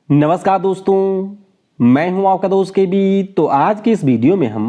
नमस्कार दोस्तों, मैं हूं आपका दोस्त के बी। तो आज के इस वीडियो में हम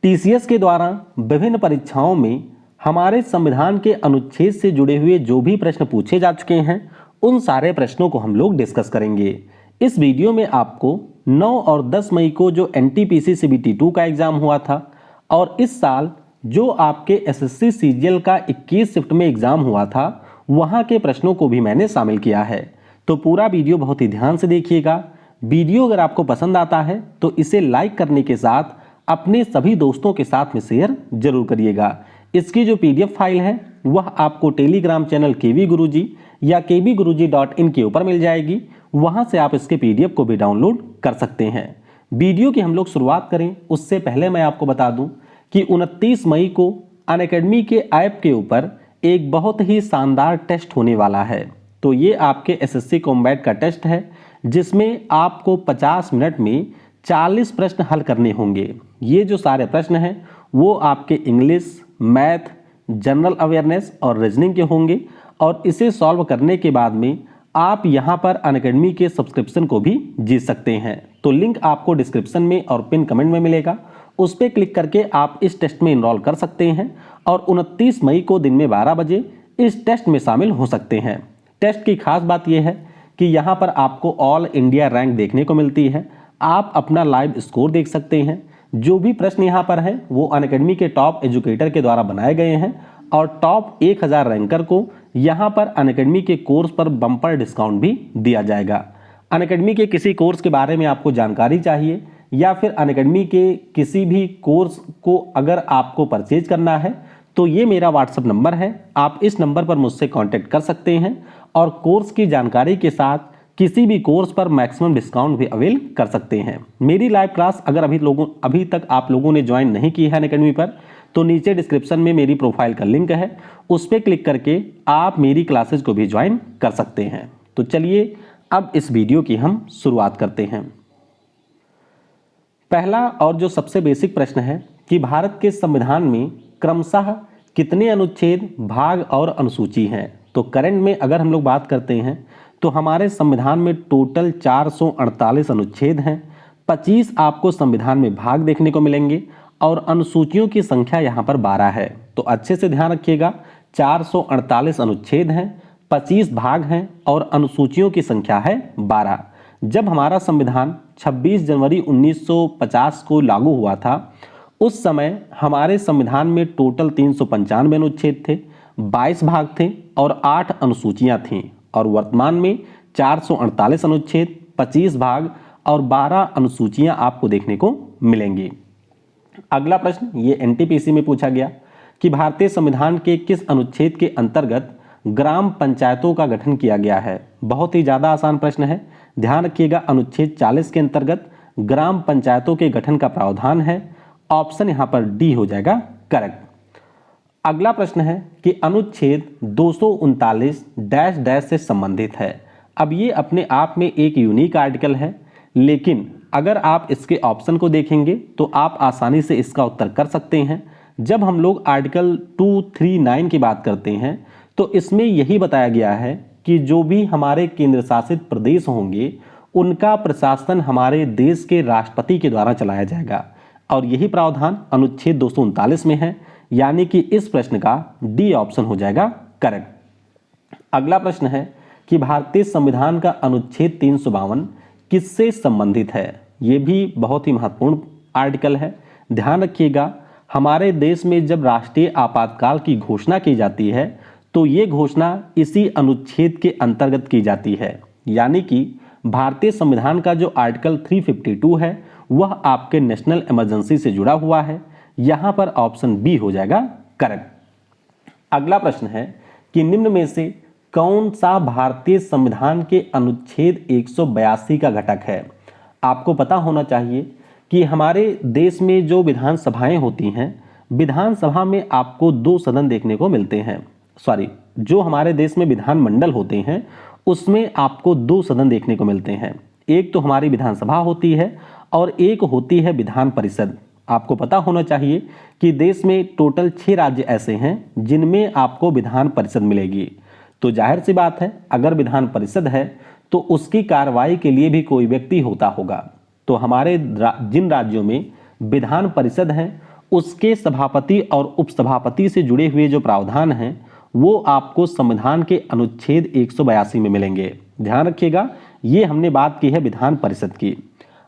टीसीएस के द्वारा विभिन्न परीक्षाओं में हमारे संविधान के अनुच्छेद से जुड़े हुए जो भी प्रश्न पूछे जा चुके हैं उन सारे प्रश्नों को हम लोग डिस्कस करेंगे। इस वीडियो में आपको 9 और 10 मई को जो एनटीपीसी सीबीटी 2 का एग्जाम हुआ था और इस साल जो आपके एसएससी सीजीएल का 21 शिफ्ट में एग्जाम हुआ था वहां के प्रश्नों को भी मैंने शामिल किया है। तो पूरा वीडियो बहुत ही ध्यान से देखिएगा। वीडियो अगर आपको पसंद आता है तो इसे लाइक करने के साथ अपने सभी दोस्तों के साथ में शेयर जरूर करिएगा। इसकी जो पीडीएफ फाइल है वह आपको टेलीग्राम चैनल केवी गुरुजी या kbguruji.in के ऊपर मिल जाएगी। वहां से आप इसके पीडीएफ को भी डाउनलोड कर सकते हैं। वीडियो की हम लोग शुरुआत करें उससे पहले मैं आपको बता दूं कि 29 मई को अनअकैडमी के ऐप के ऊपर एक बहुत ही शानदार टेस्ट होने वाला है। तो ये आपके एसएससी कॉम्बैट का टेस्ट है जिसमें आपको 50 मिनट में 40 प्रश्न हल करने होंगे। ये जो सारे प्रश्न हैं वो आपके इंग्लिश, मैथ, जनरल अवेयरनेस और रीजनिंग के होंगे और इसे सॉल्व करने के बाद में आप यहाँ पर अनअकैडमी के सब्सक्रिप्शन को भी जीत सकते हैं। तो लिंक आपको डिस्क्रिप्शन में और पिन कमेंट में मिलेगा, उस पर क्लिक करके आप इस टेस्ट में इनरोल कर सकते हैं और 29 मई को दिन में 12 बजे इस टेस्ट में शामिल हो सकते हैं। टेस्ट की खास बात यह है कि यहाँ पर आपको ऑल इंडिया रैंक देखने को मिलती है। आप अपना लाइव स्कोर देख सकते हैं। जो भी प्रश्न यहाँ पर है वो अनअकैडमी के टॉप एजुकेटर के द्वारा बनाए गए हैं और टॉप 1000 रैंकर को यहाँ पर अनअकैडमी के कोर्स पर बम्पर डिस्काउंट भी दिया जाएगा। अनअकैडमी के किसी कोर्स के बारे में आपको जानकारी चाहिए या फिर अनअकैडमी के किसी भी कोर्स को अगर आपको परचेज करना है तो ये मेरा व्हाट्सएप नंबर है। आप इस नंबर पर मुझसे कांटेक्ट कर सकते हैं और कोर्स की जानकारी के साथ किसी भी कोर्स पर मैक्सिमम डिस्काउंट भी अवेल कर सकते हैं। मेरी लाइव क्लास अगर अभी तक आप लोगों ने ज्वाइन नहीं की है अनअकैडमी पर तो नीचे डिस्क्रिप्शन में मेरी प्रोफाइल का लिंक है, उस पर क्लिक करके आप मेरी क्लासेज को भी ज्वाइन कर सकते हैं। तो चलिए अब इस वीडियो की हम शुरुआत करते हैं। पहला और जो सबसे बेसिक प्रश्न है कि भारत के संविधान में क्रमशः कितने अनुच्छेद, भाग और अनुसूची हैं। तो करंट में अगर हम लोग बात करते हैं तो हमारे संविधान में टोटल 448 अनुच्छेद हैं। 25 आपको संविधान में भाग देखने को मिलेंगे और अनुसूचियों की संख्या यहाँ पर 12 है। तो अच्छे से ध्यान रखिएगा, 448 अनुच्छेद हैं, 25 भाग हैं और अनुसूचियों की संख्या है 12। जब हमारा संविधान 26 जनवरी 1950 को लागू हुआ था उस समय हमारे संविधान में टोटल 395 अनुच्छेद थे, 22 भाग थे और 8 अनुसूचियां थीं और वर्तमान में 448 अनुच्छेद, 25 भाग और 12 अनुसूचियां आपको देखने को मिलेंगी। अगला प्रश्न ये एनटीपीसी में पूछा गया कि भारतीय संविधान के किस अनुच्छेद के अंतर्गत ग्राम पंचायतों का गठन किया गया है। बहुत ही ज्यादा आसान प्रश्न है, ध्यान रखिएगा। अनुच्छेद 40 के अंतर्गत ग्राम पंचायतों के गठन का प्रावधान है। ऑप्शन यहां पर डी हो जाएगा करेक्ट। अगला प्रश्न है कि अनुच्छेद 239 डैश डैश से संबंधित है। अब ये अपने आप में एक यूनिक आर्टिकल है, लेकिन अगर आप इसके ऑप्शन को देखेंगे तो आप आसानी से इसका उत्तर कर सकते हैं। जब हम लोग आर्टिकल 239 की बात करते हैं तो इसमें यही बताया गया है कि जो भी हमारे केंद्र शासित प्रदेश होंगे उनका प्रशासन हमारे देश के राष्ट्रपति के द्वारा चलाया जाएगा और यही प्रावधान अनुच्छेद 239 में है, यानी कि इस प्रश्न का डी ऑप्शन हो जाएगा करेक्ट। अगला प्रश्न है कि भारतीय संविधान का अनुच्छेद 352 किससे संबंधित है। यह भी बहुत ही महत्वपूर्ण आर्टिकल है। ध्यान रखिएगा, हमारे देश में जब राष्ट्रीय आपातकाल की घोषणा की जाती है तो ये घोषणा इसी अनुच्छेद के अंतर्गत की जाती है, यानी कि भारतीय संविधान का जो आर्टिकल 352 है वह आपके नेशनल इमरजेंसी से जुड़ा हुआ है। यहां पर ऑप्शन बी हो जाएगा करेक्ट। अगला प्रश्न है कि निम्न में से कौन सा भारतीय संविधान के अनुच्छेद 182 का घटक है। आपको पता होना चाहिए कि हमारे देश में जो विधानसभाएं होती हैं, विधानसभा में आपको 2 सदन देखने को मिलते हैं। जो हमारे देश में विधानमंडल होते हैं उसमें आपको 2 सदन देखने को मिलते हैं। एक तो हमारी विधानसभा होती है और एक होती है विधान परिषद। आपको पता होना चाहिए कि देश में टोटल 6 राज्य ऐसे हैं जिनमें आपको विधान परिषद मिलेगी। तो जाहिर सी बात है, अगर विधान परिषद है तो उसकी कार्रवाई के लिए भी कोई व्यक्ति होता होगा। तो हमारे जिन राज्यों में विधान परिषद हैं उसके सभापति और उपसभापति से जुड़े हुए जो प्रावधान हैं वो आपको संविधान के अनुच्छेद 182 में मिलेंगे। ध्यान रखिएगा, ये हमने बात की है विधान परिषद की।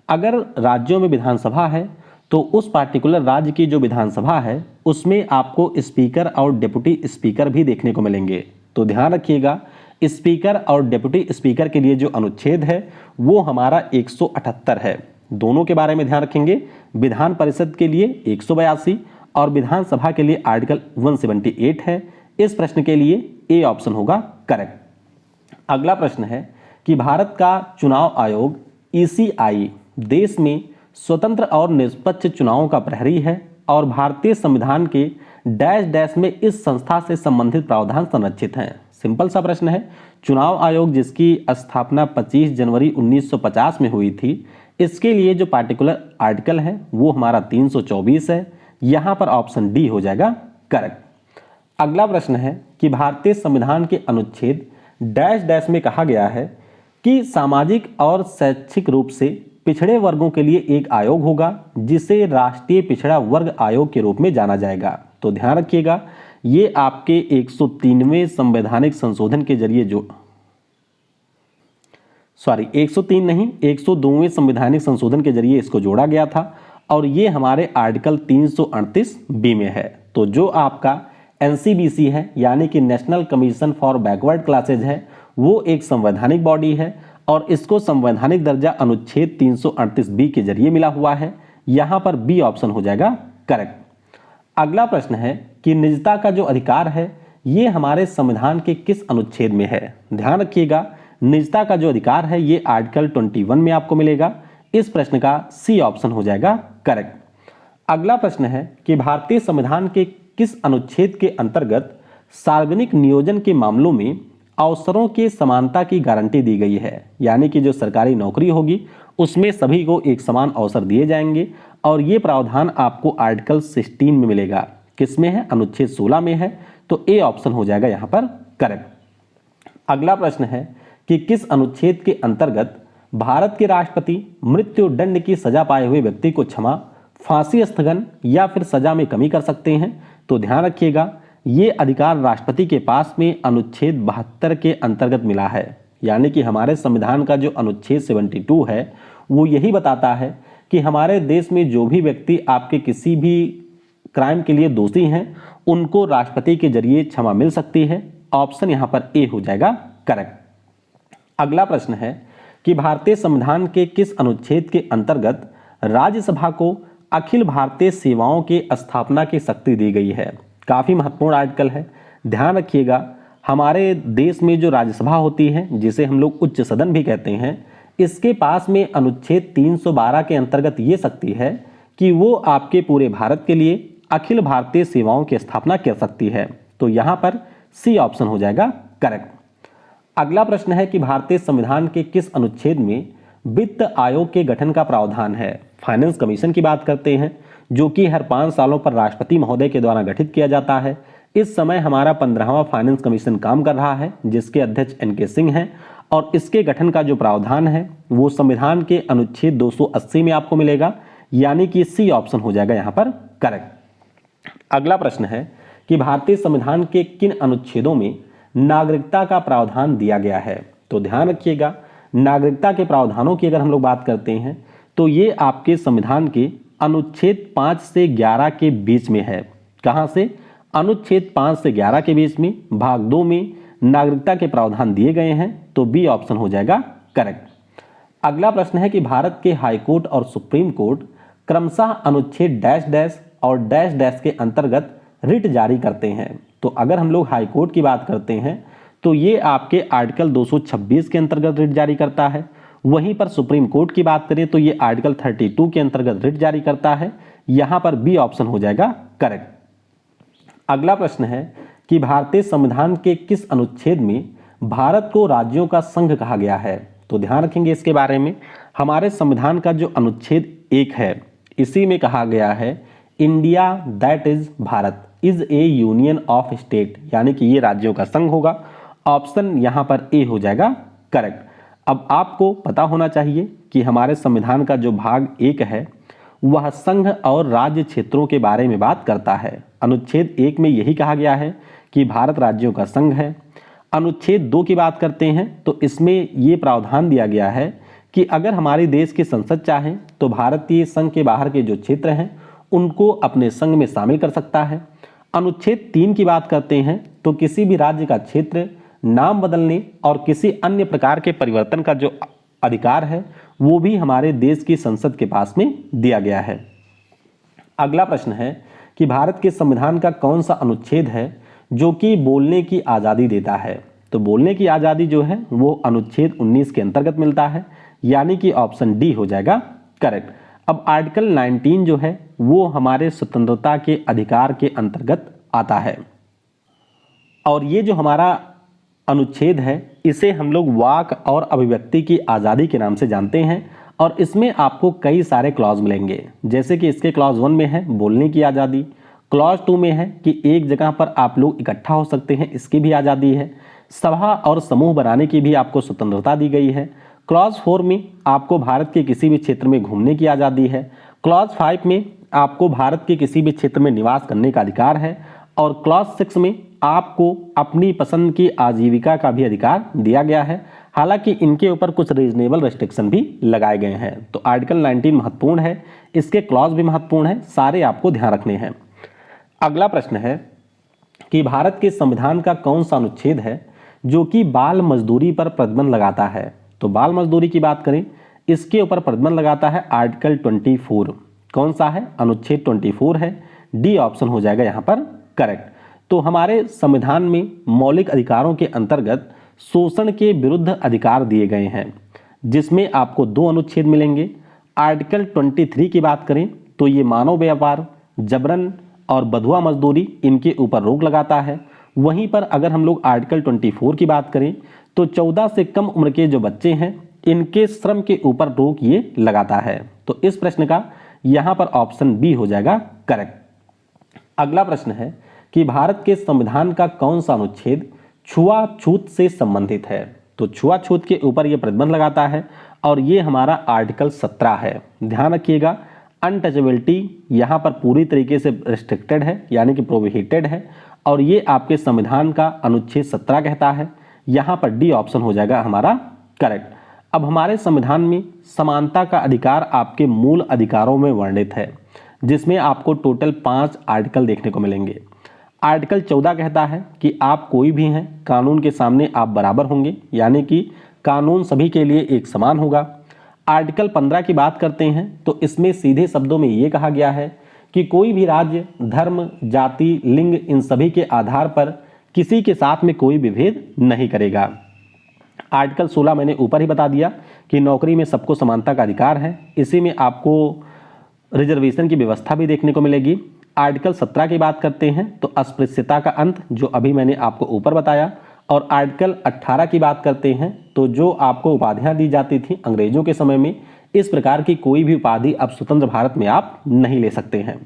अगर राज्यों में विधानसभा है तो उस पार्टिकुलर राज्य की जो विधानसभा है उसमें आपको स्पीकर और डिप्टी स्पीकर भी देखने को मिलेंगे। तो ध्यान रखिएगा, स्पीकर और डिप्टी स्पीकर के लिए जो अनुच्छेद है वो हमारा 178 है। दोनों के बारे में ध्यान रखेंगे, विधान परिषद के लिए 182 और विधानसभा के लिए आर्टिकल 178 है। इस प्रश्न के लिए ए ऑप्शन होगा करेक्ट। अगला प्रश्न है कि भारत का चुनाव आयोग ईसीआई देश में स्वतंत्र और निष्पक्ष चुनावों का प्रहरी है और भारतीय संविधान के डैश डैश में इस संस्था से संबंधित प्रावधान संरक्षित हैं। सिंपल सा प्रश्न है। चुनाव आयोग जिसकी स्थापना 25 जनवरी 1950 में हुई थी, इसके लिए जो पार्टिकुलर आर्टिकल है वो हमारा 324 है। यहां पर ऑप्शन डी हो जाएगा करेक्ट। अगला प्रश्न है कि भारतीय संविधान के अनुच्छेद डैश डैश में कहा गया है कि सामाजिक और शैक्षिक रूप से पिछड़े वर्गों के लिए एक आयोग होगा जिसे राष्ट्रीय पिछड़ा वर्ग आयोग के रूप में जाना जाएगा। तो ध्यान रखिएगा, ये आपके 103वें संवैधानिक संशोधन के जरिए 103 नहीं 102वें संवैधानिक संशोधन के जरिए इसको जोड़ा गया था और ये हमारे आर्टिकल 338 बी में है। तो जो आपका एनसीबीसी है यानी कि national commission for backward classes है, वो एक संवैधानिक बॉडी है और इसको संवैधानिक दर्जा अनुच्छेद 338 बी के जरिए मिला हुआ है। यहां पर बी ऑप्शन हो जाएगा करेक्ट। अगला प्रश्न है कि निजता का जो अधिकार है ये हमारे संविधान के किस अनुच्छेद में है। ध्यान रखिएगा, निजता का जो अधिकार है ये आर्टिकल 21 में आपको मिलेगा। इस प्रश्न का सी ऑप्शन हो जाएगा करेक्ट। अगला प्रश्न है कि भारतीय संविधान के किस अनुच्छेद के अंतर्गत सार्वजनिक नियोजन के मामलों में अवसरों के समानता की गारंटी दी गई है, यानी कि जो सरकारी नौकरी होगी उसमें सभी को एक समान अवसर दिए जाएंगे और ये प्रावधान आपको आर्टिकल 16 में मिलेगा। किसमें है? अनुच्छेद 16 में है। तो ए ऑप्शन हो जाएगा यहां पर करेक्ट। अगला प्रश्न है कि किस अनुच्छेद के अंतर्गत भारत के राष्ट्रपति मृत्यु दंड की सजा पाए हुए व्यक्ति को क्षमा, फांसी स्थगन या फिर सजा में कमी कर सकते हैं। तो ध्यान रखिएगा, ये अधिकार राष्ट्रपति के पास में अनुच्छेद 72 के अंतर्गत मिला है, यानी कि हमारे संविधान का जो अनुच्छेद 72 है वो यही बताता है कि हमारे देश में जो भी व्यक्ति आपके किसी भी क्राइम के लिए दोषी हैं उनको राष्ट्रपति के जरिए क्षमा मिल सकती है। ऑप्शन यहां पर ए हो जाएगा करेक्ट। अगला प्रश्न है कि भारतीय संविधान के किस अनुच्छेद के अंतर्गत राज्यसभा को अखिल भारतीय सेवाओं के स्थापना की शक्ति दी गई है। काफी महत्वपूर्ण आर्टिकल है, ध्यान रखिएगा। हमारे देश में जो राज्यसभा होती है जिसे हम लोग उच्च सदन भी कहते हैं, इसके पास में अनुच्छेद 312 के अंतर्गत ये शक्ति है कि वो आपके पूरे भारत के लिए अखिल भारतीय सेवाओं की स्थापना कर सकती है। तो यहां पर सी ऑप्शन हो जाएगा करेक्ट। अगला प्रश्न है कि भारतीय संविधान के किस अनुच्छेद में वित्त आयोग के गठन का प्रावधान है। फाइनेंस कमीशन की बात करते हैं जो कि हर 5 सालों पर राष्ट्रपति महोदय के द्वारा गठित किया जाता है। इस समय हमारा 15वां फाइनेंस कमीशन काम कर रहा है जिसके अध्यक्ष एनके सिंह हैं और इसके गठन का जो प्रावधान है वो संविधान के अनुच्छेद 280 में आपको मिलेगा, यानी कि सी ऑप्शन हो जाएगा यहां पर करेक्ट। अगला प्रश्न है कि भारतीय संविधान के किन अनुच्छेदों में नागरिकता का प्रावधान दिया गया है। तो ध्यान रखिएगा, नागरिकता के प्रावधानों की अगर हम लोग बात करते हैं तो ये आपके संविधान के अनुच्छेद 5 से 11 के बीच में है। कहां से? अनुच्छेद 5 से 11 के बीच में भाग 2 में नागरिकता के प्रावधान दिए गए हैं। तो बी ऑप्शन हो जाएगा करेक्ट। अगला प्रश्न है कि भारत के हाई कोर्ट और सुप्रीम कोर्ट क्रमशः अनुच्छेद डैश डैश और डैश डैश के अंतर्गत रिट जारी करते हैं। तो अगर हम लोग हाई कोर्ट की बात करते हैं तो ये आपके आर्टिकल 226 के अंतर्गत रिट जारी करता है। वहीं पर सुप्रीम कोर्ट की बात करें तो ये आर्टिकल 32 के अंतर्गत रिट जारी करता है। यहां पर बी ऑप्शन हो जाएगा करेक्ट। अगला प्रश्न है कि भारतीय संविधान के किस अनुच्छेद में भारत को राज्यों का संघ कहा गया है। तो ध्यान रखेंगे इसके बारे में। हमारे संविधान का जो अनुच्छेद 1 है इसी में कहा गया है India that is Bharat is A union of state, यानी कि ये राज्यों का संघ होगा। ऑप्शन यहां पर ए हो जाएगा करेक्ट। अब आपको पता होना चाहिए कि हमारे संविधान का जो भाग 1 है वह संघ और राज्य क्षेत्रों के बारे में बात करता है। अनुच्छेद 1 में यही कहा गया है कि भारत राज्यों का संघ है। अनुच्छेद 2 की बात करते हैं तो इसमें ये प्रावधान दिया गया है कि अगर हमारे देश की संसद चाहे तो भारतीय संघ के बाहर के जो क्षेत्र हैं उनको अपने संघ में शामिल कर सकता है। अनुच्छेद 3 की बात करते हैं तो किसी भी राज्य का क्षेत्र नाम बदलने और किसी अन्य प्रकार के परिवर्तन का जो अधिकार है वो भी हमारे देश की संसद के पास में दिया गया है। अगला प्रश्न है कि भारत के संविधान का कौन सा अनुच्छेद है जो कि बोलने की आज़ादी देता है। तो बोलने की आज़ादी जो है वो अनुच्छेद 19 के अंतर्गत मिलता है, यानी कि ऑप्शन डी हो जाएगा करेक्ट। अब आर्टिकल 19 जो है वो हमारे स्वतंत्रता के अधिकार के अंतर्गत आता है और ये जो हमारा अनुच्छेद है इसे हम लोग वाक और अभिव्यक्ति की आज़ादी के नाम से जानते हैं और इसमें आपको कई सारे क्लॉज मिलेंगे। जैसे कि इसके क्लॉज 1 में है बोलने की आज़ादी, क्लॉज 2 में है कि एक जगह पर आप लोग इकट्ठा हो सकते हैं, इसकी भी आज़ादी है। सभा और समूह बनाने की भी आपको स्वतंत्रता दी गई है। क्लॉज 4 में आपको भारत के किसी भी क्षेत्र में घूमने की आज़ादी है। क्लॉज 5 में आपको भारत के किसी भी क्षेत्र में निवास करने का अधिकार है और क्लॉज 6 में आपको अपनी पसंद की आजीविका का भी अधिकार दिया गया है। हालांकि इनके ऊपर कुछ रीजनेबल रेस्ट्रिक्शन भी लगाए गए हैं। तो आर्टिकल 19 महत्वपूर्ण है, इसके क्लॉज भी महत्वपूर्ण है, सारे आपको ध्यान रखने हैं। अगला प्रश्न है कि भारत के संविधान का कौन सा अनुच्छेद है जो कि बाल मजदूरी पर प्रतिबंध लगाता है। तो बाल मजदूरी की बात करें, इसके ऊपर प्रतिबंध लगाता है आर्टिकल 24। कौन सा है? अनुच्छेद 24 है। डी ऑप्शन हो जाएगा यहाँ पर करेक्ट। तो हमारे संविधान में मौलिक अधिकारों के अंतर्गत शोषण के विरुद्ध अधिकार दिए गए हैं, जिसमें आपको 2 अनुच्छेद मिलेंगे। आर्टिकल 23 की बात करें तो ये मानव व्यापार, जबरन और बंधुआ मजदूरी इनके ऊपर रोक लगाता है। वहीं पर अगर हम लोग आर्टिकल 24 की बात करें तो 14 से कम उम्र के जो बच्चे हैं इनके श्रम के ऊपर रोक ये लगाता है। तो इस प्रश्न का यहाँ पर ऑप्शन बी हो जाएगा करेक्ट। अगला प्रश्न है कि भारत के संविधान का कौन सा अनुच्छेद छुआछूत से संबंधित है। तो छुआछूत के ऊपर यह प्रतिबंध लगाता है और ये हमारा आर्टिकल 17 है। ध्यान रखिएगा, अनटचेबिलिटी यहाँ पर पूरी तरीके से रिस्ट्रिक्टेड है, यानी कि प्रोहिबिटेड है और ये आपके संविधान का अनुच्छेद 17 कहता है। यहाँ पर डी ऑप्शन हो जाएगा हमारा करेक्ट। अब हमारे संविधान में समानता का अधिकार आपके मूल अधिकारों में वर्णित है, जिसमें आपको टोटल 5 आर्टिकल देखने को मिलेंगे। आर्टिकल 14 कहता है कि आप कोई भी हैं, कानून के सामने आप बराबर होंगे, यानी कि कानून सभी के लिए एक समान होगा। आर्टिकल 15 की बात करते हैं तो इसमें सीधे शब्दों में ये कहा गया है कि कोई भी राज्य धर्म, जाति, लिंग इन सभी के आधार पर किसी के साथ में कोई भी भेद नहीं करेगा। आर्टिकल 16 मैंने ऊपर ही बता दिया कि नौकरी में सबको समानता का अधिकार है, इसी में आपको रिजर्वेशन की व्यवस्था भी देखने को मिलेगी। आर्टिकल 17 की बात करते हैं तो अस्पृश्यता का अंत, जो अभी मैंने आपको ऊपर बताया। और आर्टिकल 18 की बात करते हैं तो जो आपको उपाधियां दी जाती थी अंग्रेजों के समय में, इस प्रकार की कोई भी उपाधि अब स्वतंत्र भारत में आप नहीं ले सकते हैं।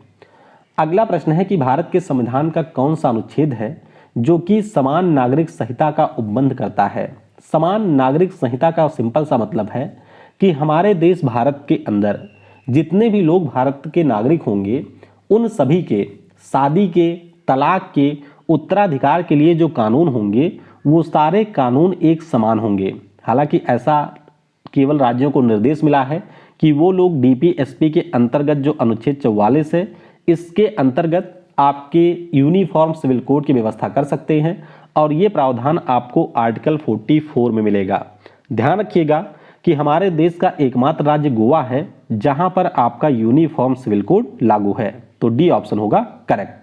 अगला प्रश्न है कि भारत के संविधान का कौन सा अनुच्छेद है जो कि समान नागरिक संहिता का उपबंध करता है। समान नागरिक संहिता का सिंपल सा मतलब है कि हमारे देश भारत के अंदर जितने भी लोग भारत के नागरिक होंगे उन सभी के शादी के, तलाक के, उत्तराधिकार के लिए जो कानून होंगे वो सारे कानून एक समान होंगे। हालांकि ऐसा केवल राज्यों को निर्देश मिला है कि वो लोग डीपीएसपी के अंतर्गत जो अनुच्छेद 44 है इसके अंतर्गत आपके यूनिफॉर्म सिविल कोड की व्यवस्था कर सकते हैं और ये प्रावधान आपको आर्टिकल 44 में मिलेगा। ध्यान रखिएगा कि हमारे देश का एकमात्र राज्य गोवा है जहां पर आपका यूनिफॉर्म सिविल कोड लागू है। तो डी ऑप्शन होगा करेक्ट।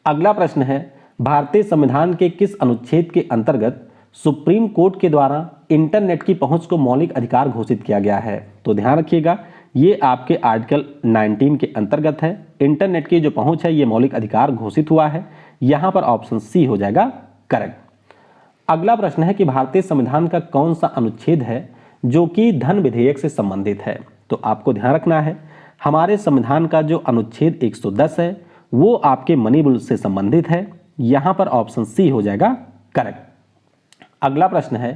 अगला प्रश्न है भारतीय संविधान के किस अनुच्छेद के अंतर्गत सुप्रीम कोर्ट के द्वारा इंटरनेट की पहुंच को मौलिक अधिकार घोषित किया गया है। तो ध्यान रखिएगा ये आपके आर्टिकल 19 के अंतर्गत है। इंटरनेट की जो पहुंच है ये मौलिक अधिकार घोषित हुआ है। यहां पर ऑप्शन सी हो जाएगा करेक्ट। अगला प्रश्न है कि भारतीय संविधान का कौन सा अनुच्छेद है जो कि धन विधेयक से संबंधित है। तो आपको ध्यान रखना है हमारे संविधान का जो अनुच्छेद 110 है वो आपके मनी बिल से संबंधित है। यहां पर ऑप्शन सी हो जाएगा करेक्ट। अगला प्रश्न है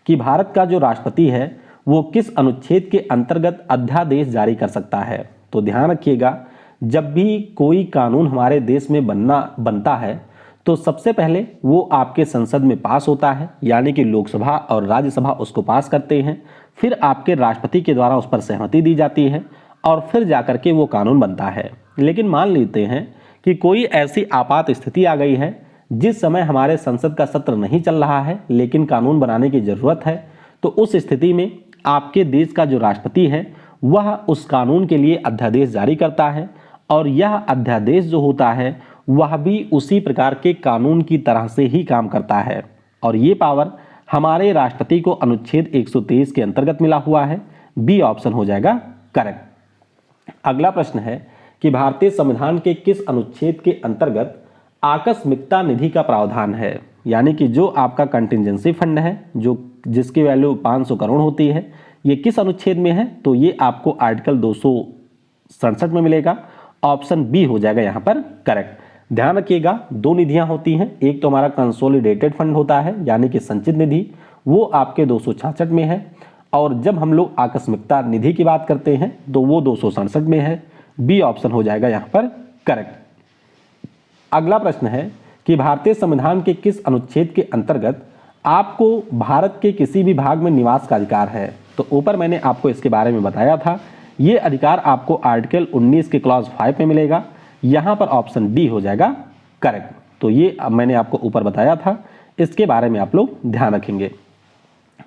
कि भारत का जो राष्ट्रपति है वो किस अनुच्छेद के अंतर्गत अध्यादेश जारी कर सकता है। तो ध्यान रखिएगा, जब भी कोई कानून हमारे देश में बनता है तो सबसे पहले वो आपके संसद में पास होता है, यानी कि लोकसभा और राज्यसभा उसको पास करते हैं, फिर आपके राष्ट्रपति के द्वारा उस पर सहमति दी जाती है और फिर जाकर के वो कानून बनता है। लेकिन मान लेते हैं कि कोई ऐसी आपात स्थिति आ गई है जिस समय हमारे संसद का सत्र नहीं चल रहा है लेकिन कानून बनाने की ज़रूरत है, तो उस स्थिति में आपके देश का जो राष्ट्रपति है वह उस कानून के लिए अध्यादेश जारी करता है और यह अध्यादेश जो होता है वह भी उसी प्रकार के कानून की तरह से ही काम करता है और ये पावर हमारे राष्ट्रपति को अनुच्छेद 123 के अंतर्गत मिला हुआ है। बी ऑप्शन हो जाएगा करेक्ट। अगला प्रश्न है कि भारतीय संविधान के किस अनुच्छेद के अंतर्गत आकस्मिकता निधि का प्रावधान है, यानी कि जो आपका कंटिजेंसी फंड है जो जिसकी वैल्यू 500 करोड़ होती है, ये किस अनुच्छेद में है। तो ये आपको आर्टिकल 267 में मिलेगा। ऑप्शन बी हो जाएगा यहाँ पर करेक्ट। ध्यान रखिएगा, दो निधियां होती हैं, एक तो हमारा कंसोलिडेटेड फंड होता है यानी कि संचित निधि, वो आपके 266 में है, और जब हम लोग आकस्मिकता निधि की बात करते हैं तो वो 267 में है। बी ऑप्शन हो जाएगा यहाँ पर करेक्ट। अगला प्रश्न है कि भारतीय संविधान के किस अनुच्छेद के अंतर्गत आपको भारत के किसी भी भाग में निवास का अधिकार है। तो ऊपर मैंने आपको इसके बारे में बताया था, ये अधिकार आपको आर्टिकल 19 के क्लॉज 5 में मिलेगा। यहाँ पर ऑप्शन डी हो जाएगा करेक्ट। तो ये मैंने आपको ऊपर बताया था, इसके बारे में आप लोग ध्यान रखेंगे।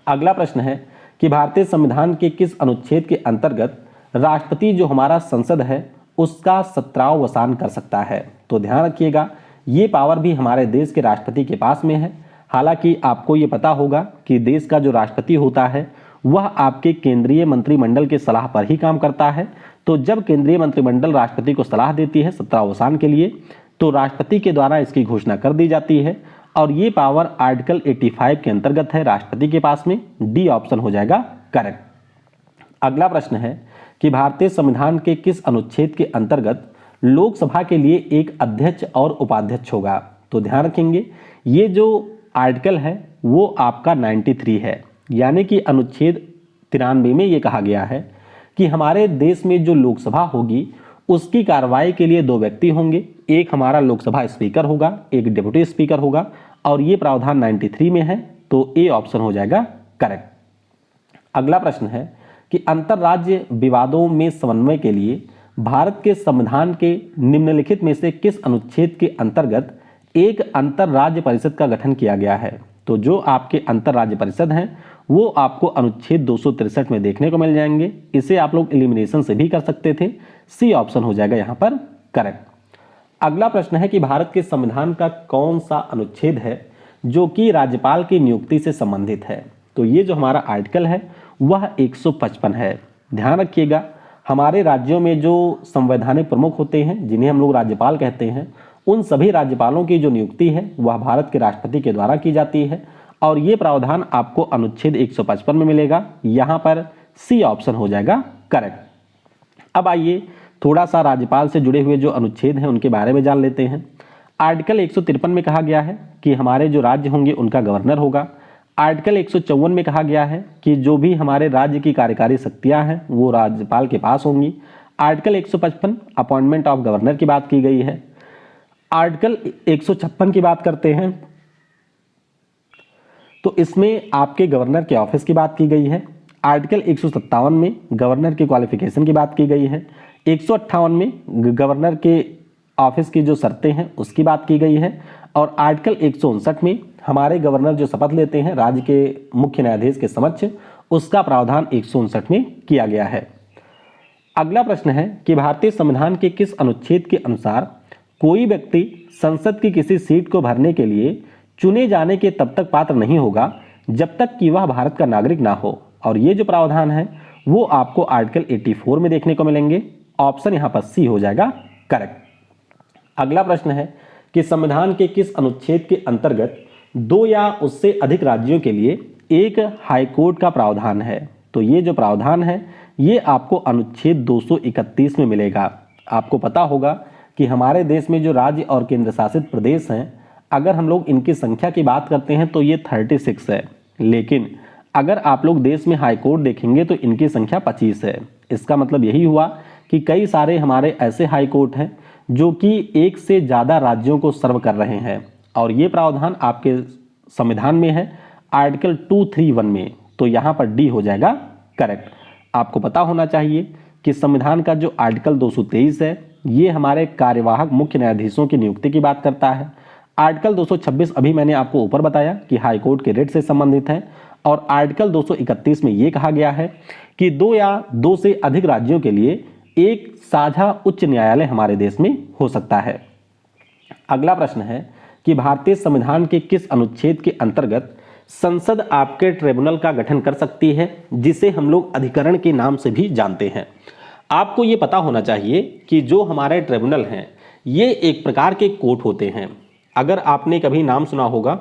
अगला प्रश्न है कि भारतीय संविधान के किस अनुच्छेद के अंतर्गत राष्ट्रपति जो हमारा संसद है उसका 17वां वसान कर सकता है। तो ध्यान रखिएगा, ये पावर भी हमारे देश के राष्ट्रपति के पास में है। हालांकि आपको ये पता होगा कि देश का जो राष्ट्रपति होता है वह आपके केंद्रीय मंत्रिमंडल के सलाह पर ही काम करता है। तो जब केंद्रीय मंत्रिमंडल राष्ट्रपति को सलाह देती है 17वां वसान के लिए, तो राष्ट्रपति के द्वारा इसकी घोषणा कर दी जाती है और ये पावर आर्टिकल 85 के अंतर्गत है राष्ट्रपति के पास में। डी ऑप्शन हो जाएगा करेक्ट। अगला प्रश्न है कि भारतीय संविधान के किस अनुच्छेद के अंतर्गत लोकसभा के लिए एक अध्यक्ष और उपाध्यक्ष होगा। तो ध्यान रखेंगे, ये जो आर्टिकल है वो आपका 93 है, यानी कि अनुच्छेद 93 में ये कहा गया है कि हमारे देश में जो लोकसभा होगी उसकी कार्रवाई के लिए दो व्यक्ति होंगे, एक हमारा लोकसभा स्पीकर होगा, एक डिप्टी स्पीकर होगा, और ये प्रावधान 93 में है। तो ए ऑप्शन हो जाएगा करेक्ट। अगला प्रश्न है कि अंतरराज्य विवादों में समन्वय के लिए भारत के संविधान के निम्नलिखित में से किस अनुच्छेद के अंतर्गत एक अंतरराज्य परिषद का गठन किया गया है। तो जो आपके अंतरराज्य परिषद हैं वो आपको अनुच्छेद 263 में देखने को मिल जाएंगे। इसे आप लोग एलिमिनेशन से भी कर सकते थे। सी ऑप्शन हो जाएगा यहाँ पर करेक्ट। अगला प्रश्न है कि भारत के संविधान का कौन सा अनुच्छेद है जो कि राज्यपाल की नियुक्ति से संबंधित है। तो ये जो हमारा आर्टिकल है वह 155 है। ध्यान रखिएगा, हमारे राज्यों में जो संवैधानिक प्रमुख होते हैं जिन्हें हम लोग राज्यपाल कहते हैं, उन सभी राज्यपालों की जो नियुक्ति है वह भारत के राष्ट्रपति के द्वारा की जाती है और ये प्रावधान आपको अनुच्छेद 155 में मिलेगा। यहाँ पर सी ऑप्शन हो जाएगा करेक्ट। अब आइए थोड़ा सा राज्यपाल से जुड़े हुए जो अनुच्छेद हैं उनके बारे में जान लेते हैं। आर्टिकल 153 में कहा गया है कि हमारे जो राज्य होंगे उनका गवर्नर होगा। आर्टिकल 154 में कहा गया है कि जो भी हमारे राज्य की कार्यकारी शक्तियां हैं वो राज्यपाल के पास होंगी। आर्टिकल 155 अपॉइंटमेंट ऑफ गवर्नर की बात की गई है। आर्टिकल 156 की बात करते हैं तो इसमें आपके गवर्नर के ऑफिस की बात की गई है। आर्टिकल 157 में गवर्नर की क्वालिफिकेशन की बात की गई है। 158 में गवर्नर के ऑफिस की जो शर्तें हैं उसकी बात की गई है और आर्टिकल 159 में हमारे गवर्नर जो शपथ लेते हैं राज्य के मुख्य न्यायाधीश के समक्ष, उसका प्रावधान 159 में किया गया है। अगला प्रश्न है कि भारतीय संविधान के किस अनुच्छेद के अनुसार कोई व्यक्ति संसद की किसी सीट को भरने के लिए चुने जाने के तब तक पात्र नहीं होगा जब तक कि वह भारत का नागरिक ना हो, और ये जो प्रावधान है वो आपको आर्टिकल 84 में देखने को मिलेंगे। ऑप्शन यहाँ पर सी हो जाएगा करेक्ट। अगला प्रश्न है कि संविधान के किस अनुच्छेद के अंतर्गत दो या उससे अधिक राज्यों के लिए एक हाईकोर्ट का प्रावधान है। तो ये जो प्रावधान है ये आपको अनुच्छेद 231 में मिलेगा। आपको पता होगा कि हमारे देश में जो राज्य और केंद्र शासित प्रदेश हैं, अगर हम लोग इनकी संख्या की बात करते हैं तो ये 36 है, लेकिन अगर आप लोग देश में हाई कोर्ट देखेंगे तो इनकी संख्या 25 है। इसका मतलब यही हुआ कि कई सारे हमारे ऐसे हाई कोर्ट हैं जो कि एक से ज़्यादा राज्यों को सर्व कर रहे हैं, और ये प्रावधान आपके संविधान में है आर्टिकल 231 में। तो यहाँ पर डी हो जाएगा करेक्ट। आपको पता होना चाहिए कि संविधान का जो आर्टिकल 223 है ये हमारे कार्यवाहक मुख्य न्यायाधीशों की नियुक्ति की बात करता है। आर्टिकल 226 अभी मैंने आपको ऊपर बताया कि हाई कोर्ट के रेट से संबंधित है, और आर्टिकल 231 में ये कहा गया है कि 2 या 2 से अधिक राज्यों के लिए एक साझा उच्च न्यायालय हमारे देश में हो सकता है। अगला प्रश्न है कि भारतीय संविधान के किस अनुच्छेद के अंतर्गत संसद आपके ट्रिब्यूनल का गठन कर सकती है, जिसे हम लोग अधिकरण के नाम से भी जानते हैं। आपको ये पता होना चाहिए कि जो हमारे ट्रिब्यूनल हैं ये एक प्रकार के कोर्ट होते हैं। अगर आपने कभी नाम सुना होगा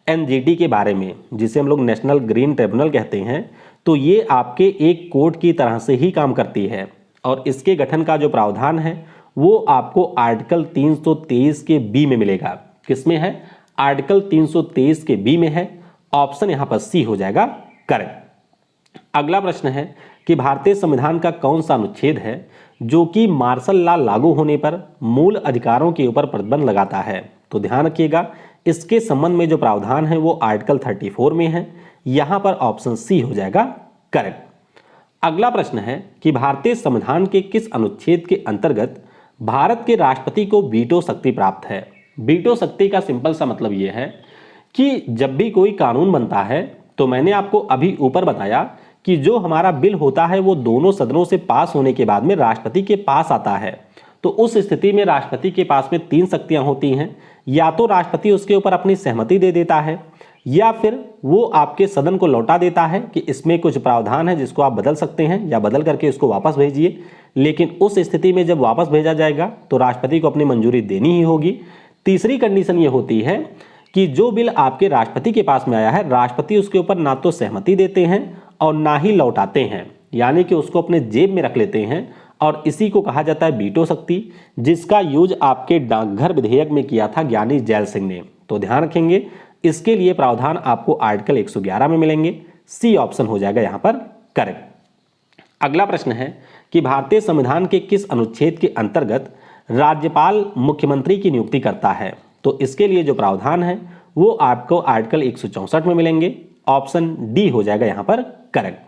एनजीटी के बारे में, जिसे हम लोग नेशनल ग्रीन ट्रिब्यूनल कहते हैं, तो ये आपके एक कोर्ट की तरह से ही काम करती है, और इसके गठन का जो प्रावधान है वो आपको आर्टिकल 323 के बी में मिलेगा। किसमें है? आर्टिकल 323 के बी में है। ऑप्शन यहाँ पर सी हो जाएगा करेक्ट। अगला प्रश्न है कि भारतीय संविधान का कौन सा अनुच्छेद है जो कि मार्शल लॉ लागू होने पर मूल अधिकारों के ऊपर प्रतिबंध लगाता है? तो ध्यान रखिएगा, इसके संबंध में जो प्रावधान है वो आर्टिकल 34 में है। यहां पर ऑप्शन सी हो जाएगा करेक्ट। अगला प्रश्न है कि भारतीय संविधान के किस अनुच्छेद के अंतर्गत भारत के राष्ट्रपति को वीटो शक्ति प्राप्त है? वीटो शक्ति का सिंपल सा मतलब यह है कि जब भी कोई कानून बनता है, तो मैंने आपको अभी ऊपर बताया कि जो हमारा बिल होता है वो दोनों सदनों से पास होने के बाद में राष्ट्रपति के पास आता है। तो उस स्थिति में राष्ट्रपति के पास में 3 शक्तियां होती हैं। या तो राष्ट्रपति उसके ऊपर अपनी सहमति दे देता है, या फिर वो आपके सदन को लौटा देता है कि इसमें कुछ प्रावधान है जिसको आप बदल सकते हैं, या बदल करके उसको वापस भेजिए। लेकिन उस स्थिति में जब वापस भेजा जाएगा तो राष्ट्रपति को अपनी मंजूरी देनी ही होगी। तीसरी कंडीशन ये होती है कि जो बिल आपके राष्ट्रपति के पास में आया है, राष्ट्रपति उसके ऊपर ना तो सहमति देते हैं और ना ही लौटाते हैं, यानी कि उसको अपने जेब में रख लेते हैं, और इसी को कहा जाता है वीटो शक्ति, जिसका यूज आपके डाकघर विधेयक में किया था ज्ञानी जैल सिंह ने। तो ध्यान रखेंगे, इसके लिए प्रावधान आपको आर्टिकल 111 में मिलेंगे। सी ऑप्शन हो जाएगा यहां पर करेक्ट। अगला प्रश्न है कि भारतीय संविधान के किस अनुच्छेद के अंतर्गत राज्यपाल मुख्यमंत्री की नियुक्ति करता है? तो इसके लिए जो प्रावधान है वो आपको आर्टिकल 164 में मिलेंगे। ऑप्शन डी हो जाएगा यहां पर करेक्ट।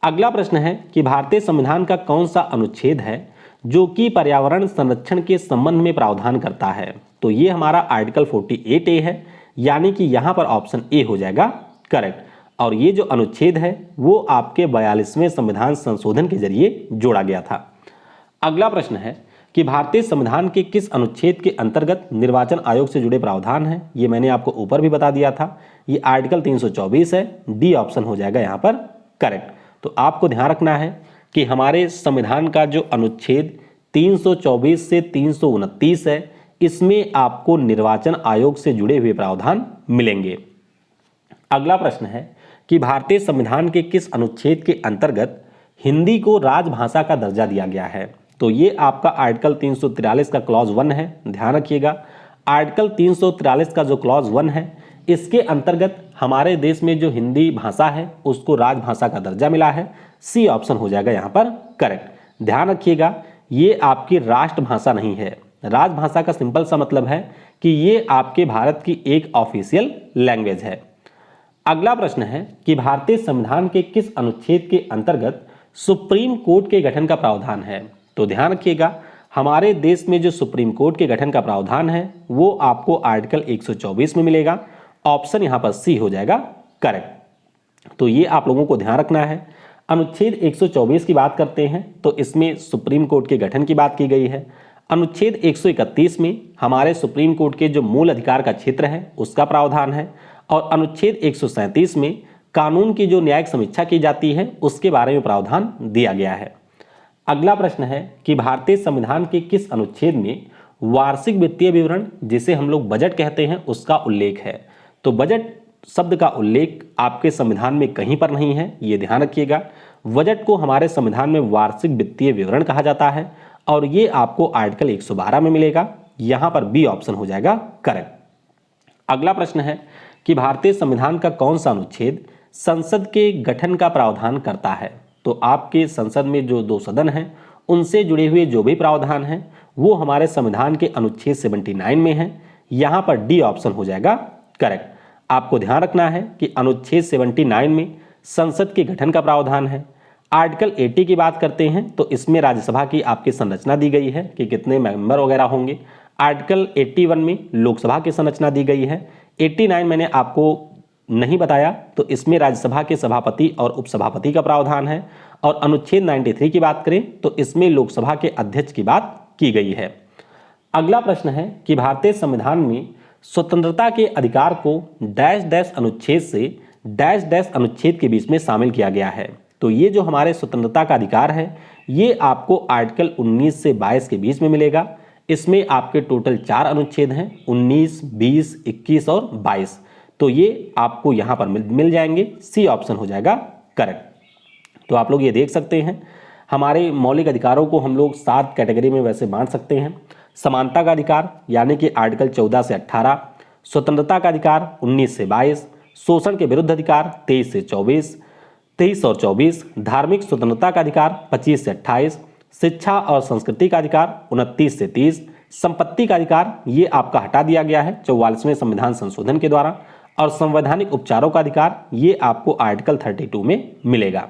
अगला प्रश्न है कि भारतीय संविधान का कौन सा अनुच्छेद है जो कि पर्यावरण संरक्षण के संबंध में प्रावधान करता है? तो ये हमारा आर्टिकल 48A है, यानी कि यहां पर ऑप्शन ए हो जाएगा करेक्ट। और ये जो अनुच्छेद है वो आपके 42वें संविधान संशोधन के जरिए जोड़ा गया था। अगला प्रश्न है कि भारतीय संविधान के किस अनुच्छेद के अंतर्गत निर्वाचन आयोग से जुड़े प्रावधान हैं? ये मैंने आपको ऊपर भी बता दिया था, ये आर्टिकल 324 है। डी ऑप्शन हो जाएगा यहां पर करेक्ट। तो आपको ध्यान रखना है कि हमारे संविधान का जो अनुच्छेद 324 से 329 है, इसमें आपको निर्वाचन आयोग से जुड़े हुए प्रावधान मिलेंगे। अगला प्रश्न है कि भारतीय संविधान के किस अनुच्छेद के अंतर्गत हिंदी को राजभाषा का दर्जा दिया गया है? तो ये आपका आर्टिकल 343 का क्लॉज 1 है। ध्यान रखिएगा, आर्टिकल 343 का जो क्लॉज 1 है, इसके अंतर्गत हमारे देश में जो हिंदी भाषा है उसको राजभाषा का दर्जा मिला है। सी ऑप्शन हो जाएगा यहां पर करेक्ट। ध्यान रखिएगा, ये आपकी राष्ट्रभाषा नहीं है। राजभाषा का सिंपल सा मतलब है कि ये आपके भारत की एक ऑफिशियल लैंग्वेज है। अगला प्रश्न है कि भारतीय संविधान के किस अनुच्छेद के अंतर्गत सुप्रीम कोर्ट के गठन का प्रावधान है? तो ध्यान रखिएगा, हमारे देश में जो सुप्रीम कोर्ट के गठन का प्रावधान है वो आपको आर्टिकल 124 में मिलेगा। ऑप्शन यहां पर सी हो जाएगा करेक्ट। तो ये आप लोगों को ध्यान रखना है। अनुच्छेद 124 की बात करते हैं तो इसमें सुप्रीम कोर्ट के गठन की बात की गई है। अनुच्छेद 131 में हमारे सुप्रीम कोर्ट के जो मूल अधिकार का क्षेत्र है उसका प्रावधान है, और अनुच्छेद 137 में कानून की जो न्यायिक समीक्षा की जाती है उसके बारे में प्रावधान दिया गया है। अगला प्रश्न है कि भारतीय संविधान के किस अनुच्छेद में वार्षिक वित्तीय विवरण, जिसे हम लोग बजट कहते हैं, उसका उल्लेख है? तो बजट शब्द का उल्लेख आपके संविधान में कहीं पर नहीं है, ये ध्यान रखिएगा। बजट को हमारे संविधान में वार्षिक वित्तीय विवरण कहा जाता है, और ये आपको आर्टिकल 112 में मिलेगा। यहां पर बी ऑप्शन हो जाएगा करेक्ट। अगला प्रश्न है कि भारतीय संविधान का कौन सा अनुच्छेद संसद के गठन का प्रावधान करता है। तो आपके संसद में जो दो सदन हैं उनसे जुड़े हुए जो भी प्रावधान हैं वो हमारे संविधान के अनुच्छेद 79 में है। यहाँ पर डी ऑप्शन हो जाएगा करेक्ट। आपको ध्यान रखना है कि अनुच्छेद 79 में संसद के गठन का प्रावधान है। आर्टिकल 80 की बात करते हैं तो इसमें राज्यसभा की आपकी संरचना दी गई है कि कितने मेंबर वगैरह होंगे। आर्टिकल 81 में लोकसभा की संरचना दी गई है। 89 मैंने आपको नहीं बताया तो इसमें राज्यसभा के सभापति और उपसभापति का प्रावधान है। और अनुच्छेद 93 की बात करें तो इसमें लोकसभा के अध्यक्ष की बात की गई है। अगला प्रश्न है कि भारतीय संविधान में स्वतंत्रता के अधिकार को डैश डैश अनुच्छेद से डैश डैश अनुच्छेद के बीच में शामिल किया गया है। तो ये जो हमारे स्वतंत्रता का अधिकार है ये आपको आर्टिकल 19 से 22 के बीच में मिलेगा। इसमें आपके टोटल 4 अनुच्छेद हैं, 19, 20, 21 और 22। तो ये आपको यहाँ पर मिल जाएंगे। सी ऑप्शन हो जाएगा करेक्ट। तो आप लोग ये देख सकते हैं हमारे मौलिक अधिकारों को हम लोग 7 कैटेगरी में वैसे बांट सकते हैं। समानता का अधिकार यानी कि आर्टिकल 14 से 18, स्वतंत्रता का अधिकार 19 से 22, शोषण के विरुद्ध अधिकार 23 से 23 और 24, धार्मिक स्वतंत्रता का अधिकार 25 से 28, शिक्षा और संस्कृति का अधिकार 29 से 30, संपत्ति का अधिकार ये आपका हटा दिया गया है 44वें संविधान संशोधन के द्वारा, और संवैधानिक उपचारों का अधिकार ये आपको आर्टिकल 32 में मिलेगा।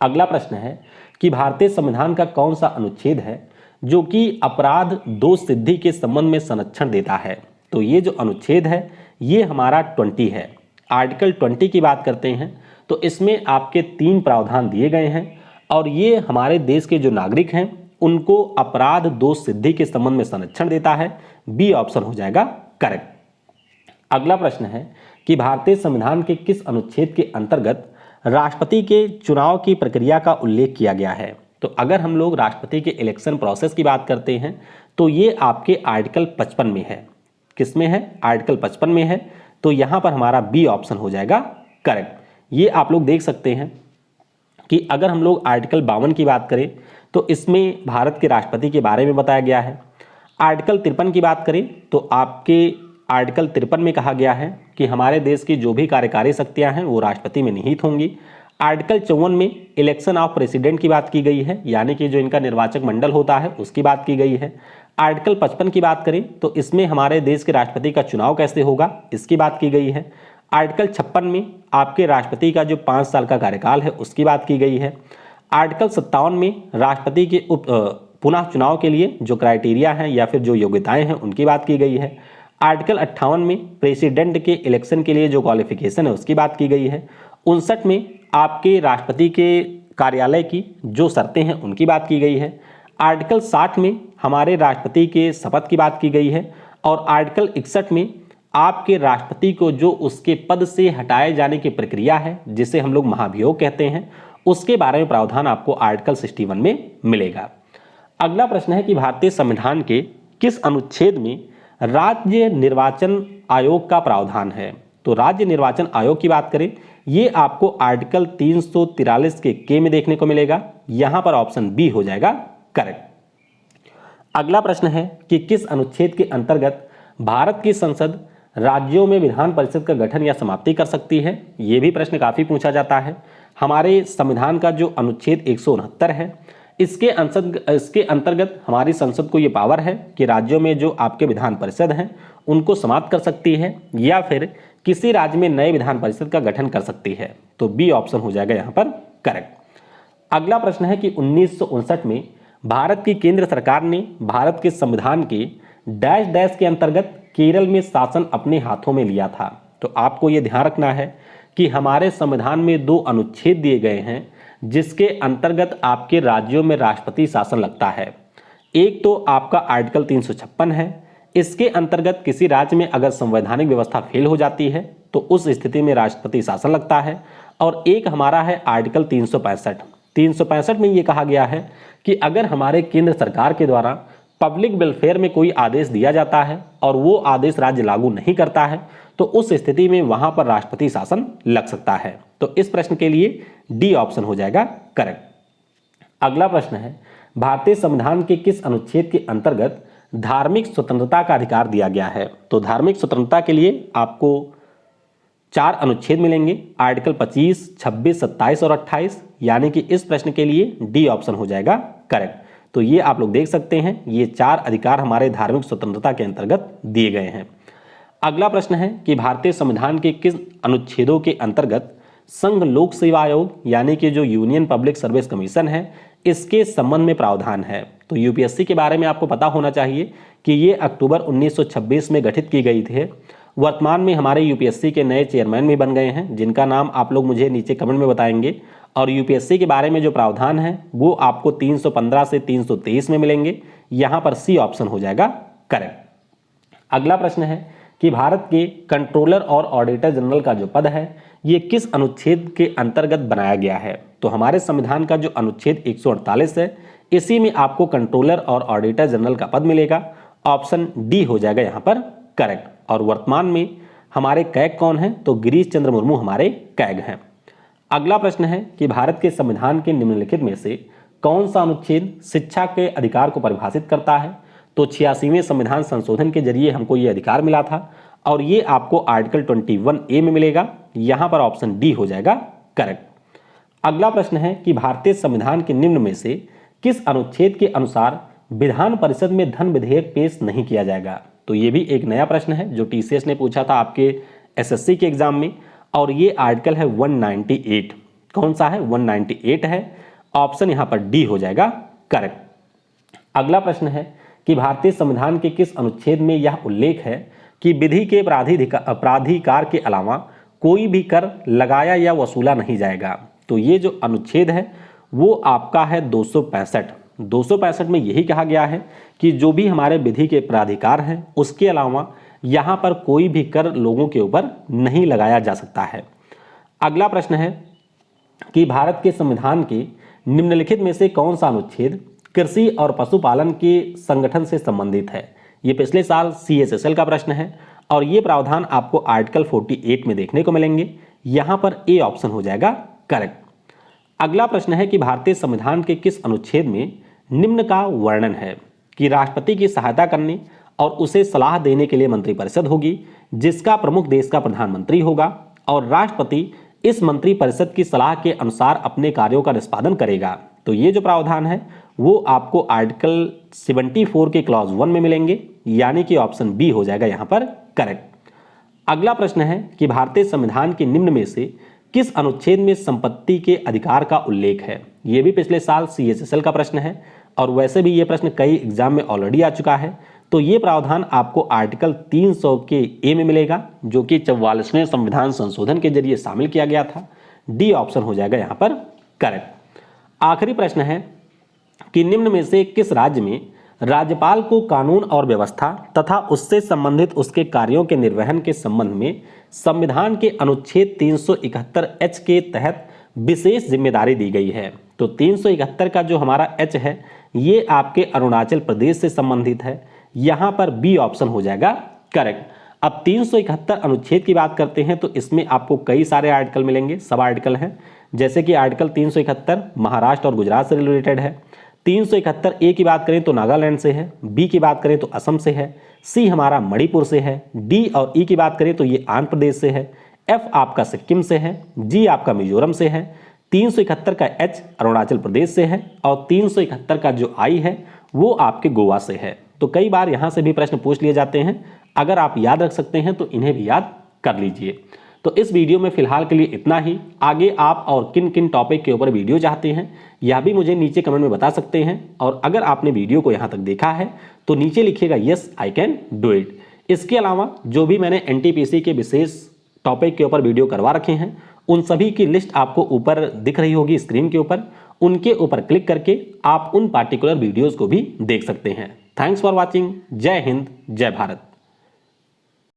अगला प्रश्न है कि भारतीय संविधान का कौन सा अनुच्छेद है जो कि अपराध दोष सिद्धि के संबंध में संरक्षण देता है। तो ये जो अनुच्छेद है ये हमारा 20 है। आर्टिकल 20 की बात करते हैं तो इसमें आपके 3 प्रावधान दिए गए हैं और ये हमारे देश के जो नागरिक हैं उनको अपराध दोष सिद्धि के संबंध में संरक्षण देता है। बी ऑप्शन हो जाएगा करेक्ट। अगला प्रश्न है कि भारतीय संविधान के किस अनुच्छेद के अंतर्गत राष्ट्रपति के चुनाव की प्रक्रिया का उल्लेख किया गया है। तो अगर हम लोग राष्ट्रपति के इलेक्शन प्रोसेस की बात करते हैं तो ये आपके आर्टिकल 55 में है। किस में है? आर्टिकल 55 में है। तो यहाँ पर हमारा बी ऑप्शन हो जाएगा करेक्ट। ये आप लोग देख सकते हैं कि अगर हम लोग आर्टिकल 52 की बात करें तो इसमें भारत के राष्ट्रपति के बारे में बताया गया है। आर्टिकल 53 की बात करें तो आपके आर्टिकल 53 में कहा गया है कि हमारे देश की जो भी कार्यकारी शक्तियां हैं वो राष्ट्रपति में निहित होंगी। आर्टिकल 54 में इलेक्शन ऑफ प्रेसिडेंट की बात की गई है यानी कि जो इनका निर्वाचक मंडल होता है उसकी बात की गई है। आर्टिकल 55 की बात करें तो इसमें हमारे देश के राष्ट्रपति का चुनाव कैसे होगा इसकी बात की गई है। आर्टिकल 56 में आपके राष्ट्रपति का जो 5 साल का कार्यकाल है उसकी बात की गई है। आर्टिकल 57 में राष्ट्रपति के पुनः चुनाव के लिए जो क्राइटेरिया हैं या फिर जो योग्यताएं हैं उनकी बात की गई है। आर्टिकल 58 में प्रेसिडेंट के इलेक्शन के लिए जो क्वालिफिकेशन है उसकी बात की गई है। 59 में आपके राष्ट्रपति के कार्यालय की जो शर्तें हैं उनकी बात की गई है। आर्टिकल 60 में हमारे राष्ट्रपति के शपथ की बात की गई है। और आर्टिकल 61 में आपके राष्ट्रपति को जो उसके पद से हटाए जाने की प्रक्रिया है जिसे हम लोग महाभियोग कहते हैं उसके बारे में प्रावधान आपको आर्टिकल 61 में मिलेगा। अगला प्रश्न है कि भारतीय संविधान के किस अनुच्छेद में राज्य निर्वाचन आयोग का प्रावधान है। तो राज्य निर्वाचन आयोग की बात करें ये आपको आर्टिकल 343 के में देखने को मिलेगा। यहां पर ऑप्शन बी हो जाएगा करेक्ट। अगला प्रश्न है कि किस अनुच्छेद के अंतर्गत भारत की संसद राज्यों में विधान परिषद का गठन या समाप्ति कर सकती है। यह भी प्रश्न काफी पूछा जाता है। हमारे संविधान का जो अनुच्छेद 169 है इसके अंतर्गत हमारी संसद को ये पावर है कि राज्यों में जो आपके विधान परिषद हैं उनको समाप्त कर सकती है या फिर किसी राज्य में नए विधान परिषद का गठन कर सकती है। तो बी ऑप्शन हो जाएगा यहाँ पर करेक्ट। अगला प्रश्न है कि 1959 में भारत की केंद्र सरकार ने भारत के संविधान के डैश डैश के अंतर्गत केरल में शासन अपने हाथों में लिया था। तो आपको ये ध्यान रखना है कि हमारे संविधान में 2 अनुच्छेद दिए गए हैं जिसके अंतर्गत आपके राज्यों में राष्ट्रपति शासन लगता है। एक तो आपका आर्टिकल 356 है। इसके अंतर्गत किसी राज्य में अगर संवैधानिक व्यवस्था फेल हो जाती है तो उस स्थिति में राष्ट्रपति शासन लगता है। और एक हमारा है आर्टिकल 365 में ये कहा गया है कि अगर हमारे केंद्र सरकार के द्वारा पब्लिक वेलफेयर में कोई आदेश दिया जाता है और वो आदेश राज्य लागू नहीं करता है तो उस स्थिति में वहां पर राष्ट्रपति शासन लग सकता है। तो इस प्रश्न के लिए डी ऑप्शन हो जाएगा करेक्ट। अगला प्रश्न है भारतीय संविधान के किस अनुच्छेद के अंतर्गत धार्मिक स्वतंत्रता का अधिकार दिया गया है। तो धार्मिक स्वतंत्रता के लिए आपको 4 अनुच्छेद मिलेंगे, आर्टिकल 25, 26, 27 और 28, यानी कि इस प्रश्न के लिए डी ऑप्शन हो जाएगा करेक्ट। तो ये आप लोग देख सकते हैं, ये 4 अधिकार हमारे धार्मिक स्वतंत्रता के अंतर्गत दिए गए हैं। अगला प्रश्न है कि भारतीय संविधान के किस अनुच्छेदों के अंतर्गत संघ लोक सेवा आयोग यानी कि जो यूनियन पब्लिक सर्विस कमीशन है इसके संबंध में प्रावधान है। तो यूपीएससी के बारे में आपको पता होना चाहिए कि ये अक्टूबर 1926 में गठित की गई थी। वर्तमान में हमारे यूपीएससी के नए चेयरमैन भी बन गए हैं, जिनका नाम आप लोग मुझे नीचे कमेंट में बताएंगे। और यूपीएससी के बारे में जो प्रावधान है वो आपको 315 से 323 में मिलेंगे। यहाँ पर सी ऑप्शन हो जाएगा करेक्ट। अगला प्रश्न है कि भारत के कंट्रोलर और ऑडिटर जनरल का जो पद है ये किस अनुच्छेद के अंतर्गत बनाया गया है। तो हमारे संविधान का जो अनुच्छेद 148 है इसी में आपको कंट्रोलर और ऑडिटर जनरल का पद मिलेगा। ऑप्शन डी हो जाएगा यहाँ पर करेक्ट। और वर्तमान में हमारे कैग कौन है, तो गिरीश चंद्र मुर्मू हमारे कैग हैं। अगला प्रश्न है कि भारत के संविधान के निम्नलिखित में से कौन सा अनुच्छेद शिक्षा के अधिकार को परिभाषित करता है। तो 86वें संविधान संशोधन के जरिए हमको ये अधिकार मिला था और ये आपको आर्टिकल 21A में मिलेगा। यहाँ पर ऑप्शन डी हो जाएगा करेक्ट। अगला प्रश्न है कि भारतीय संविधान के निम्न में से किस अनुच्छेद के अनुसार विधान परिषद में धन विधेयक पेश नहीं किया जाएगा। तो ये भी एक नया प्रश्न है जो टीसीएस ने पूछा था आपके एसएससी के एग्जाम में, और ये आर्टिकल है 198। कौन सा है, 198 है। ऑप्शन यहाँ पर डी हो जाएगा करेक्ट। अगला प्रश्न है कि भारतीय संविधान के किस अनुच्छेद में यह उल्लेख है कि विधि के प्राधिकार के अलावा कोई भी कर लगाया या वसूला नहीं जाएगा। तो ये जो अनुच्छेद है वो आपका है 265 में यही कहा गया है कि जो भी हमारे विधि के प्राधिकार हैं उसके अलावा यहाँ पर कोई भी कर लोगों के ऊपर नहीं लगाया जा सकता है। अगला प्रश्न है कि भारत के संविधान के निम्नलिखित में से कौन सा अनुच्छेद कृषि और पशुपालन के संगठन से संबंधित है। ये पिछले साल CSSL का प्रश्न है और ये प्रावधान आपको आर्टिकल 48 में देखने को मिलेंगे। यहाँ पर ए ऑप्शन हो जाएगा करेक्ट। अगला प्रश्न है कि भारतीय संविधान के किस अनुच्छेद में निम्न का वर्णन है कि राष्ट्रपति की सहायता करने और उसे सलाह देने के लिए मंत्रिपरिषद होगी जिसका प्रमुख देश का प्रधानमंत्री होगा और राष्ट्रपति इस मंत्रिपरिषद की सलाह के अनुसार अपने कार्यों का निष्पादन करेगा। तो ये जो प्रावधान है वो आपको आर्टिकल 74 के क्लॉज 1 में मिलेंगे, यानी कि ऑप्शन बी हो जाएगा यहाँ पर करेक्ट। अगला प्रश्न है कि भारतीय संविधान के निम्न में से किस अनुच्छेद में संपत्ति के अधिकार का उल्लेख है। ये भी पिछले साल CSSL का प्रश्न है और वैसे भी ये प्रश्न कई एग्जाम में ऑलरेडी आ चुका है। तो ये प्रावधान आपको आर्टिकल 300 के ए में मिलेगा जो कि 44वें संविधान संशोधन के जरिए शामिल किया गया था। डी ऑप्शन हो जाएगा यहाँ पर करेक्ट। आखिरी प्रश्न है कि निम्न में से किस राज्य में राज्यपाल को कानून और व्यवस्था तथा उससे संबंधित उसके कार्यों के निर्वहन के संबंध में संविधान के अनुच्छेद 371H के तहत विशेष जिम्मेदारी दी गई है। तो 371 का जो हमारा H है ये आपके अरुणाचल प्रदेश से संबंधित है। यहाँ पर बी ऑप्शन हो जाएगा करेक्ट। अब 371 अनुच्छेद की बात करते हैं तो इसमें आपको कई सारे आर्टिकल मिलेंगे, सब आर्टिकल हैं, जैसे कि आर्टिकल 371 महाराष्ट्र और गुजरात से रिलेटेड है। 371 ए की बात करें तो नागालैंड से है, बी की बात करें तो असम से है, सी हमारा मणिपुर से है, डी और ई की बात करें तो ये आंध्र प्रदेश से है, एफ आपका सिक्किम से है, जी आपका मिजोरम से है, 371 का एच अरुणाचल प्रदेश से है और 371 का जो आई है वो आपके गोवा से है। तो कई बार यहाँ से भी प्रश्न पूछ लिए जाते हैं, अगर आप याद रख सकते हैं तो इन्हें भी याद कर लीजिए। तो इस वीडियो में फिलहाल के लिए इतना ही। आगे आप और किन किन टॉपिक के ऊपर वीडियो चाहते हैं यह भी मुझे नीचे कमेंट में बता सकते हैं। और अगर आपने वीडियो को यहाँ तक देखा है तो नीचे लिखिएगा yes I can do it. इसके अलावा जो भी मैंने NTPC के विशेष टॉपिक के ऊपर वीडियो करवा रखे हैं उन सभी की लिस्ट आपको ऊपर दिख रही होगी स्क्रीन के ऊपर, उनके ऊपर क्लिक करके आप उन पार्टिकुलर वीडियोज़ को भी देख सकते हैं। Thanks for watching. जय हिंद, जय भारत।